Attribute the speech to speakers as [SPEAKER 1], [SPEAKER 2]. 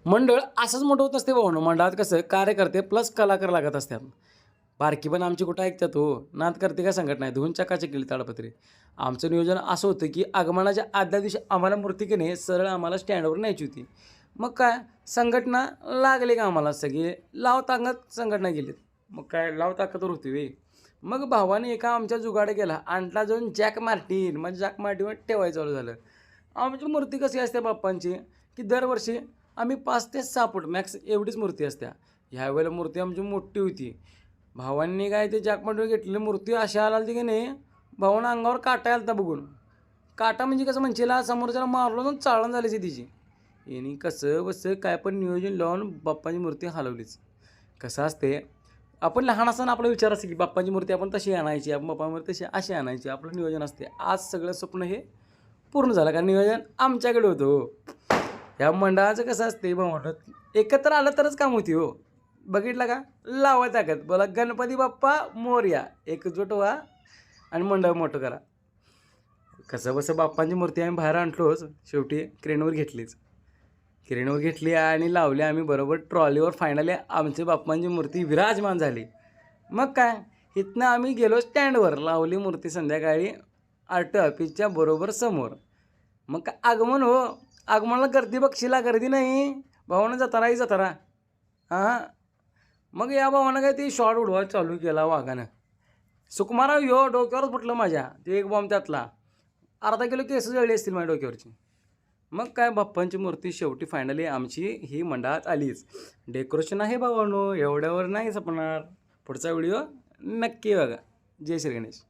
[SPEAKER 1] मंडळ असंच मोठं होत असते भाऊ. मंडळात कसं कार्यकर्ते प्लस कलाकार लागत असतात. बारकी पण आमची कुठं ऐकतात हो. नाद करते का संघटना आहे. धुवून चकाचक केली ताडपत्री. आमचं नियोजन असं होतं, की आगमनाच्या आदल्या दिवशी आम्हाला मूर्ती की नाही सरळ आम्हाला स्टँडवर न्यायची होती. मग काय संघटना लागली का आम्हाला सगळे लाव ताकद संघटना गेलीत. मग काय लाव ताकदवर होती वे. मग भावाने एका आमच्या जुगाड गेला. आणला जाऊन जॅक मार्टिन. मग जॅक मार्टिनवर ठेवायचं चालू झालं. आमची मूर्ती कशी असते बाप्पांची, की दरवर्षी आम्ही 5 ते 6 फूट मॅक्स एवढीच मूर्ती असते. ह्यावेळेला मूर्ती आमची मोठी होती. भावांनी काय ते जॅकपॉईंटवर घेतलेली मूर्ती अशी आली की नाही, भावानं अंगावर काटा आलता बघून. काटा म्हणजे कसं म्हणशीला समोरच्याला मारलो ना चाळण झालीची तिची. यांनी कसं बसं काय पण नियोजन लावून बाप्पाची मूर्ती हलवलीच. कसं असते आपण लहान असताना आपला विचार असते की बाप्पाची मूर्ती आपण तशी आणायची, आपण बाप्पा मूर्ती तशी अशी आणायची. आपलं नियोजन असते. आज सगळं स्वप्न हे पूर्ण झालं कारण नियोजन आमच्याकडे होतं हो. ह्या मंडळाचं कसं असते भावंड एकत्र आलं तरच काम होती हो. बघितलं का लावा ताकद बोला गणपती बाप्पा मोरया एकजूट व्हा आणि मंडळ मोठं करा. कसं बसं बाप्पांची मूर्ती आम्ही बाहेर आणलोच. शेवटी क्रेनवर घेतलीच. क्रेनवर घेतली आणि लावली आम्ही बरोबर ट्रॉलीवर. फायनली आमची बाप्पांची मूर्ती विराजमान झाली. मग काय इथनं आम्ही गेलो स्टँडवर. लावली मूर्ती संध्याकाळी आर्ट ऑफिसच्या बरोबर समोर. मग काय आगमन हो. आगमनाला गर्दी बक्षीला गर्दी नाही. भावानं जताराही जतारा. हां मग या भावानं काय ते शॉर्ट उडवायला चालू केला वाघानं. सुकुमाराव यो डोक्यावरच फुटलं माझ्या. ते एक बॉम्ब त्यातला. अर्धा किलो केस जळली असतील माझ्या डोक्यावरची. मग काय बाप्पांची मूर्ती शेवटी फायनली आमची ही मंडळात आलीच. डेकोरेशन आहे भावानो एवढ्यावर नाही संपणार. पुढचा व्हिडिओ नक्की बघा. जय श्री गणेश.